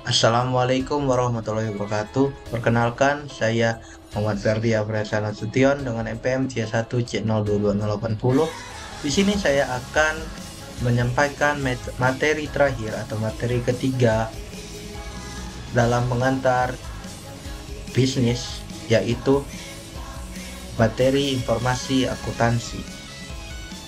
Assalamualaikum warahmatullahi wabarakatuh. Perkenalkan, saya Muhammad Ferdi Abraham Nasution dengan NPM C1C022080. Di sini saya akan menyampaikan materi terakhir atau materi ketiga dalam mengantar bisnis, yaitu materi informasi akuntansi.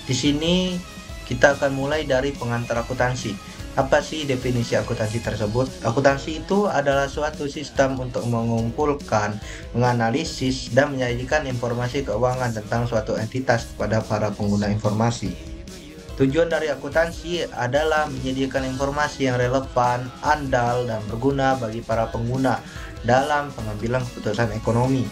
Di sini kita akan mulai dari pengantar akuntansi. Apa sih definisi akuntansi tersebut? Akuntansi itu adalah suatu sistem untuk mengumpulkan, menganalisis, dan menyajikan informasi keuangan tentang suatu entitas kepada para pengguna informasi. Tujuan dari akuntansi adalah menyediakan informasi yang relevan, andal, dan berguna bagi para pengguna dalam pengambilan keputusan ekonomi.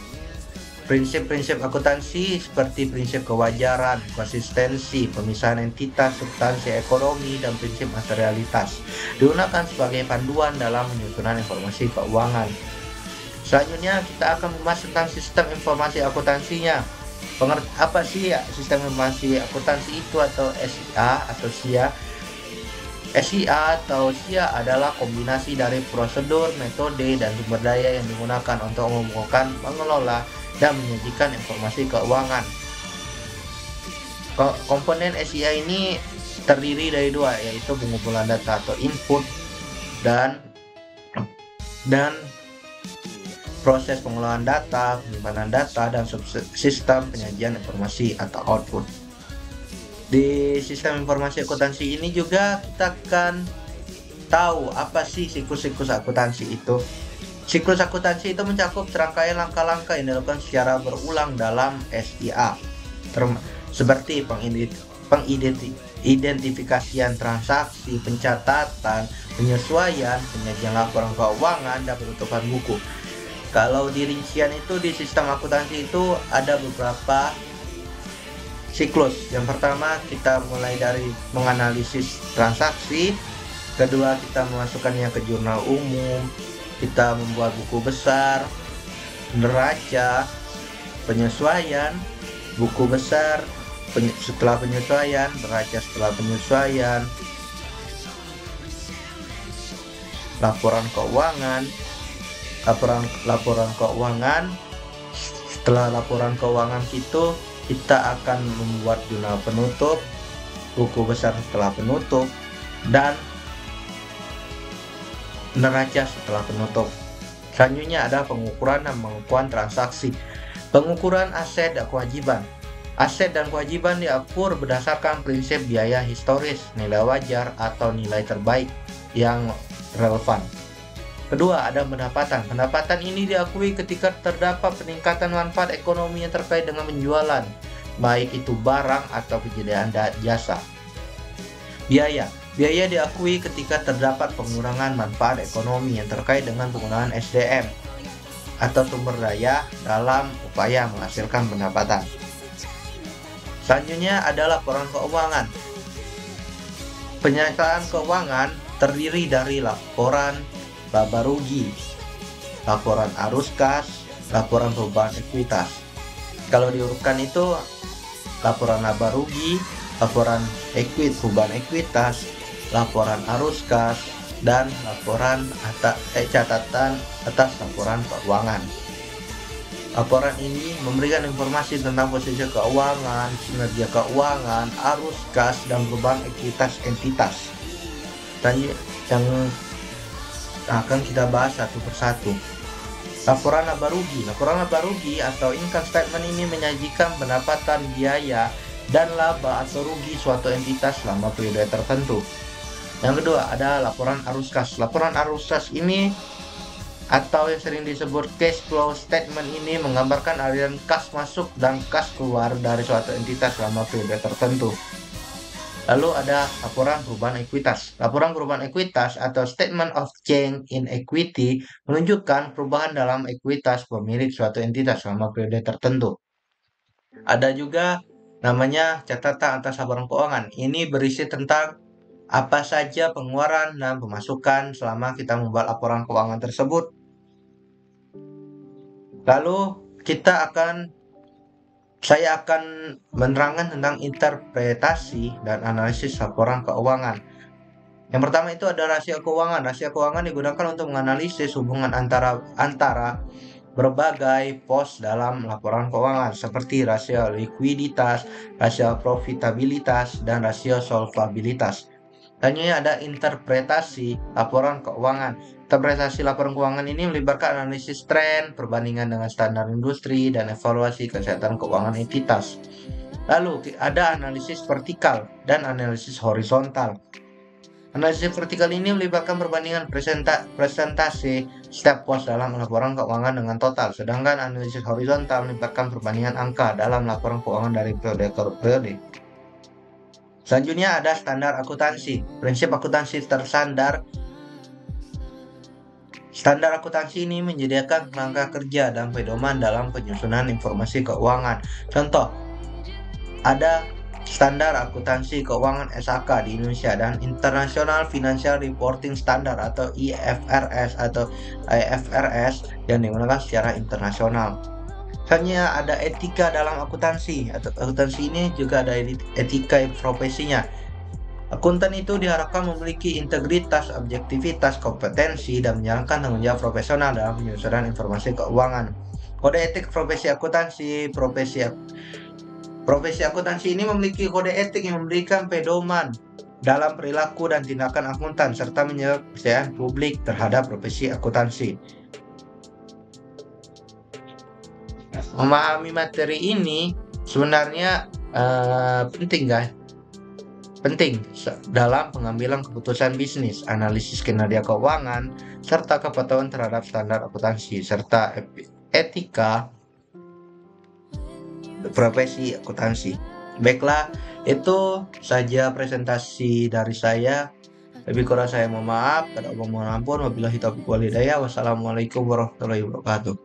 Prinsip-prinsip akuntansi seperti prinsip kewajaran, konsistensi, pemisahan entitas, substansi ekonomi, dan prinsip materialitas digunakan sebagai panduan dalam penyusunan informasi keuangan. Selanjutnya kita akan membahas tentang sistem informasi akuntansinya. Apa sih ya sistem informasi akuntansi itu atau SIA atau SIA? SIA atau SIA adalah kombinasi dari prosedur, metode, dan sumber daya yang digunakan untuk mengumpulkan, mengelola, dan menyajikan informasi keuangan. Komponen SIA ini terdiri dari dua, yaitu pengumpulan data atau input dan dan proses pengolahan data, penyimpanan data, dan sistem penyajian informasi atau output. Di sistem informasi akuntansi ini juga kita akan tahu apa sih siklus-siklus akuntansi itu. Siklus akuntansi itu mencakup serangkaian langkah-langkah yang dilakukan secara berulang dalam SIA, seperti pengidentifikasian transaksi, pencatatan, penyesuaian, penyajian laporan keuangan, dan penutupan buku. Kalau di rincian itu di sistem akuntansi itu ada beberapa siklus. Yang pertama kita mulai dari menganalisis transaksi, kedua kita memasukkannya ke jurnal umum, kita membuat buku besar, neraca, penyesuaian, buku besar, setelah penyesuaian, neraca setelah penyesuaian, laporan keuangan, laporan keuangan. Setelah laporan keuangan itu kita akan membuat jurnal penutup, buku besar setelah penutup, dan neraca setelah penutup. Selanjutnya ada pengukuran dan pengukuran transaksi. Pengukuran aset dan kewajiban. Aset dan kewajiban diatur berdasarkan prinsip biaya historis, nilai wajar, atau nilai terbaik yang relevan. Kedua, ada pendapatan. Pendapatan ini diakui ketika terdapat peningkatan manfaat ekonomi yang terkait dengan penjualan, baik itu barang atau penyediaan jasa. Biaya. Biaya diakui ketika terdapat pengurangan manfaat ekonomi yang terkait dengan penggunaan SDM atau sumber daya dalam upaya menghasilkan pendapatan. Selanjutnya adalah laporan keuangan. Penyataan keuangan terdiri dari laporan laba rugi, laporan arus kas, laporan perubahan ekuitas. Kalau diurutkan itu laporan laba rugi, laporan perubahan ekuitas, laporan arus kas, dan laporan catatan atas laporan keuangan. Laporan ini memberikan informasi tentang posisi keuangan, kinerja keuangan, arus kas, dan perubahan ekuitas entitas. Dan yang akan kita bahas satu persatu. Laporan laba rugi. Laporan laba rugi atau income statement ini menyajikan pendapatan, biaya, dan laba atau rugi suatu entitas selama periode tertentu. Yang kedua ada laporan arus kas. Laporan arus kas ini atau yang sering disebut cash flow statement ini menggambarkan aliran kas masuk dan kas keluar dari suatu entitas selama periode tertentu. Lalu ada laporan perubahan ekuitas. Laporan perubahan ekuitas atau statement of change in equity menunjukkan perubahan dalam ekuitas pemilik suatu entitas selama periode tertentu. Ada juga namanya catatan atas laporan keuangan. Ini berisi tentang apa saja pengeluaran dan pemasukan selama kita membuat laporan keuangan tersebut. Lalu saya akan menerangkan tentang interpretasi dan analisis laporan keuangan. Yang pertama itu ada rasio keuangan. Rasio keuangan digunakan untuk menganalisis hubungan antara berbagai pos dalam laporan keuangan seperti rasio likuiditas, rasio profitabilitas, dan rasio solvabilitas. Selanjutnya ada interpretasi laporan keuangan. Interpretasi laporan keuangan ini melibatkan analisis tren, perbandingan dengan standar industri, dan evaluasi kesehatan keuangan entitas. Lalu ada analisis vertikal dan analisis horizontal. Analisis vertikal ini melibatkan perbandingan presentasi setiap pos dalam laporan keuangan dengan total, sedangkan analisis horizontal melibatkan perbandingan angka dalam laporan keuangan dari periode ke periode. Selanjutnya ada standar akuntansi. Prinsip akuntansi terstandar. Standar akuntansi ini menyediakan kerangka kerja dan pedoman dalam penyusunan informasi keuangan. Contoh, ada Standar Akuntansi Keuangan SAK di Indonesia dan International Financial Reporting Standard atau IFRS yang digunakan secara internasional. Selanjutnya ada etika dalam akuntansi. Akuntansi ini juga ada etika profesinya. Akuntan itu diharapkan memiliki integritas, objektivitas, kompetensi, dan menjalankan tanggung jawab profesional dalam penyusunan informasi keuangan. Kode etik profesi akuntansi. Profesi akuntansi ini memiliki kode etik yang memberikan pedoman dalam perilaku dan tindakan akuntan serta menjaga kepercayaan publik terhadap profesi akuntansi. Memahami materi ini sebenarnya penting, guys. Penting dalam pengambilan keputusan bisnis, analisis kinerja keuangan, serta kepatuhan terhadap standar akuntansi, serta etika profesi akuntansi. Baiklah, itu saja presentasi dari saya. Lebih kurang saya mohon maaf, mohon ampun. Wabillahi taufiq wal hidayah. Wassalamualaikum warahmatullahi wabarakatuh.